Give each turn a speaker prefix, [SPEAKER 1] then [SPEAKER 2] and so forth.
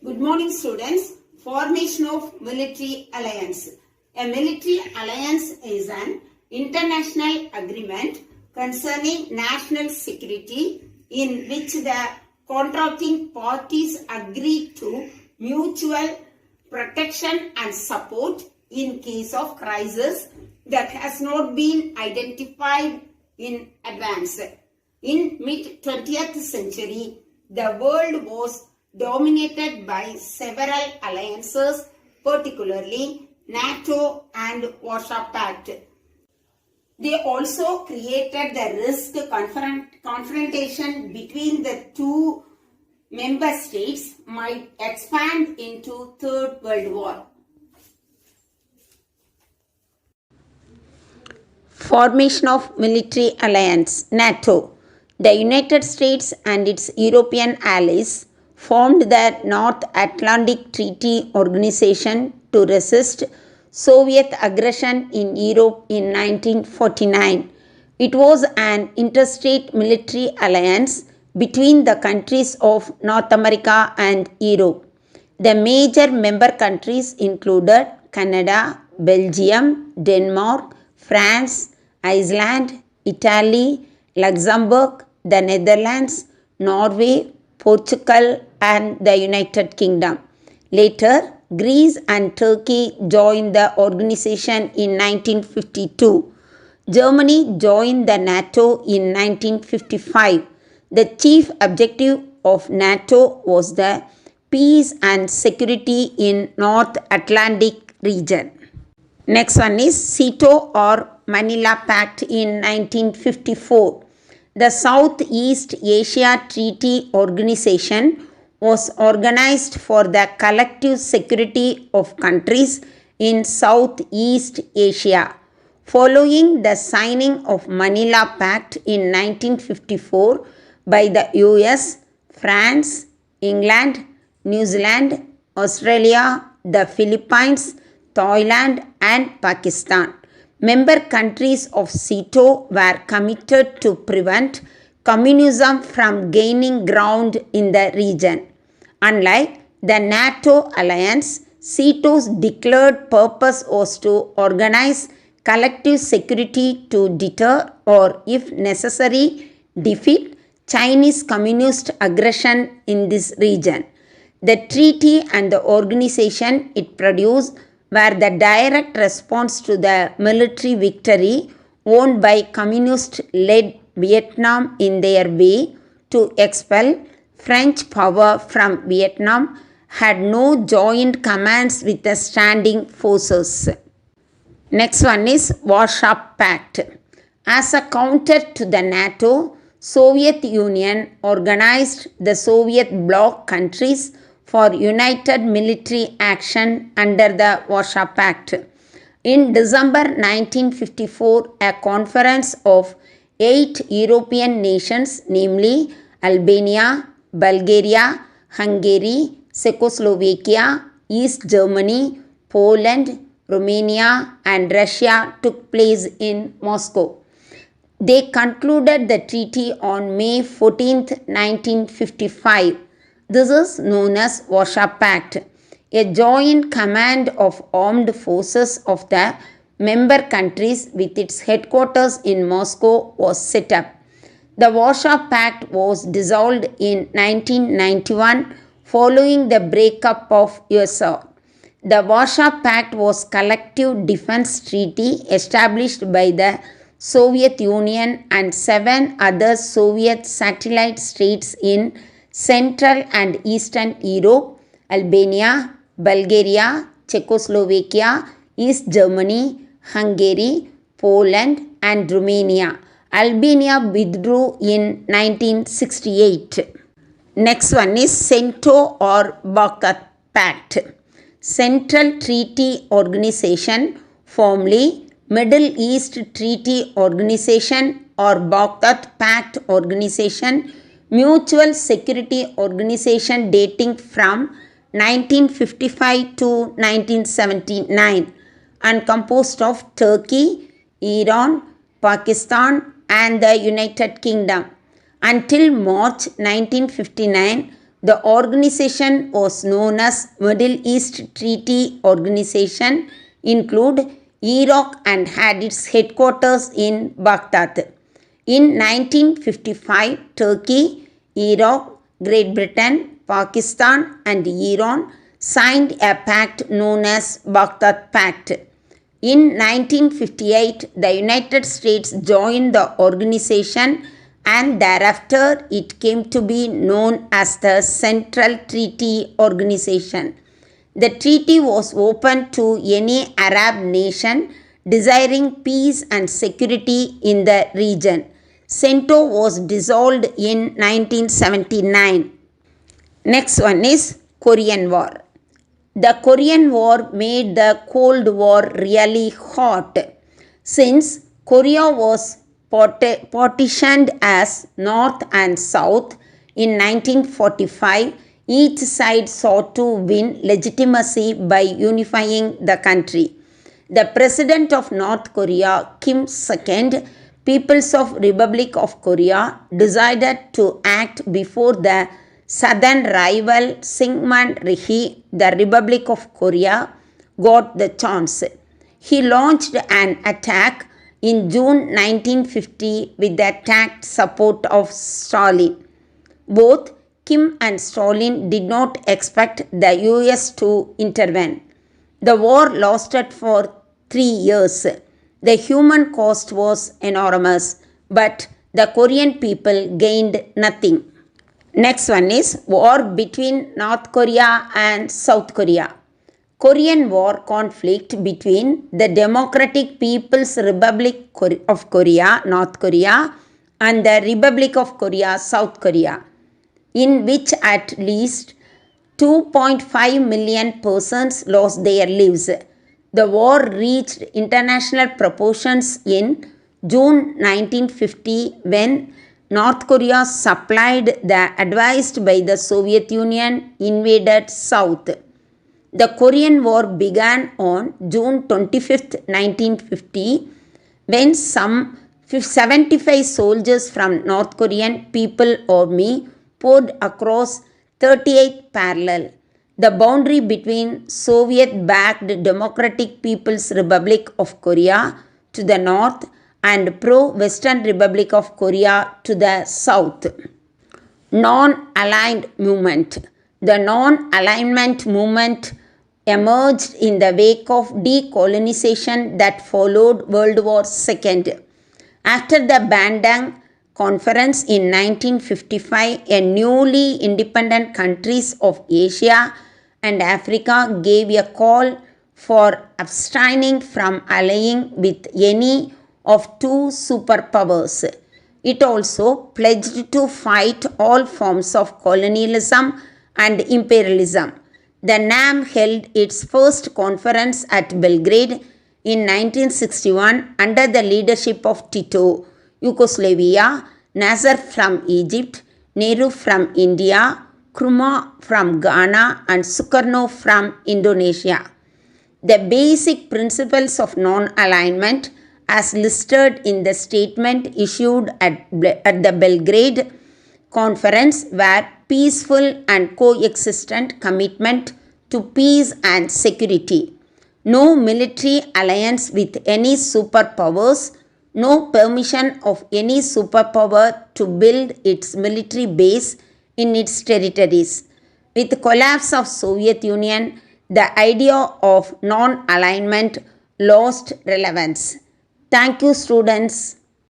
[SPEAKER 1] Good morning, students. Formation of military alliance. A military alliance is an international agreement concerning national security in which the contracting parties agree to mutual protection and support in case of crisis that has not been identified in advance. In mid-20th century, the world was dominated by several alliances, particularly NATO and Warsaw Pact. They also created the risk confrontation between the two member states might expand into Third World War.
[SPEAKER 2] Formation of military alliance NATO. The United States and its European allies formed the North Atlantic Treaty Organization to resist Soviet aggression in Europe in 1949. It was an interstate military alliance between the countries of North America and Europe. The major member countries included Canada, Belgium, Denmark, France, Iceland, Italy, Luxembourg, the Netherlands, Norway, Portugal, and the United Kingdom. Later, Greece and Turkey joined the organization in 1952. Germany joined the NATO in 1955. The chief objective of NATO was the peace and security in North Atlantic region. Next one is SEATO or Manila Pact in 1954. The Southeast Asia Treaty Organization was organized for the collective security of countries in Southeast Asia. Following the signing of Manila Pact in 1954 by the US, France, England, New Zealand, Australia, the Philippines, Thailand, and Pakistan, member countries of SEATO were committed to prevent communism from gaining ground in the region. Unlike the NATO alliance, SEATO's declared purpose was to organize collective security to deter or, if necessary, defeat Chinese communist aggression in this region. The treaty and the organization it produced were the direct response to the military victory won by communist-led Vietnam in their way to expel French power from Vietnam, had no joint commands with the standing forces. Next one is Warsaw Pact. As a counter to the NATO, Soviet Union organized the Soviet bloc countries for united military action under the Warsaw Pact. In December 1954, a conference of 8 European nations, namely Albania, Bulgaria, Hungary, Czechoslovakia, East Germany, Poland, Romania, and Russia took place in Moscow. They concluded the treaty on May 14, 1955. This is known as Warsaw Pact. A joint command of armed forces of the member countries with its headquarters in Moscow was set up. The Warsaw Pact was dissolved in 1991 following the breakup of USSR. The Warsaw Pact was a collective defense treaty established by the Soviet Union and 7 other Soviet satellite states in Central and Eastern Europe, Albania, Bulgaria, Czechoslovakia, East Germany, Hungary, Poland, and Romania. Albania withdrew in 1968. Next one is CENTO or Balkan Pact. Central Treaty Organization, formerly Middle East Treaty Organization or Balkan Pact Organization, mutual security organization dating from 1955 to 1979 and composed of Turkey, Iran, Pakistan, and the United Kingdom. Until March 1959, The organization was known as Middle East Treaty Organization, include Iraq and had its headquarters in Baghdad. In 1955, Turkey, Iraq, Great Britain, Pakistan and Iran signed a pact known as Baghdad Pact. In 1958, the United States joined the organization and thereafter it came to be known as the Central Treaty Organization. The treaty was open to any Arab nation desiring peace and security in the region. CENTO was dissolved in 1979. Next one is Korean War. The Korean War made the Cold War really hot. Since Korea was partitioned as North and South in 1945, each side sought to win legitimacy by unifying the country. The president of North Korea, Kim II, People's of Republic of Korea, decided to act before the southern rival Syngman Rhee, the Republic of Korea, got the chance. He launched an attack in June 1950 with the tact support of Stalin. Both Kim and Stalin did not expect the US to intervene. The war lasted for 3 years. The human cost was enormous, but the Korean people gained nothing. Next one is war between North Korea and South Korea. Korean War conflict between the Democratic People's Republic of Korea, North Korea, and the Republic of Korea, South Korea, in which at least 2.5 million persons lost their lives. The war reached international proportions in June 1950 when North Korea supplied the advised by the Soviet Union invaded South. The Korean War began on June 25, 1950 when some 75 soldiers from North Korean People Army poured across 38th parallel, the boundary between Soviet-backed Democratic People's Republic of Korea to the north and pro-Western Republic of Korea to the south. Non-aligned movement. The non-alignment movement emerged in the wake of decolonization that followed World War II. After the Bandung Conference in 1955, a newly independent countries of Asia and Africa gave a call for abstaining from allying with any of two superpowers. It also pledged to fight all forms of colonialism and imperialism. The NAM held its first conference at Belgrade in 1961 under the leadership of Tito, Yugoslavia, Nasser from Egypt, Nehru from India, Nkrumah from Ghana, and Sukarno from Indonesia. The basic principles of non-alignment as listed in the statement issued at the Belgrade Conference were peaceful and coexistent commitment to peace and security, no military alliance with any superpowers, no permission of any superpower to build its military base in its territories. With the collapse of Soviet Union, the idea of non-alignment lost relevance. Thank you, students.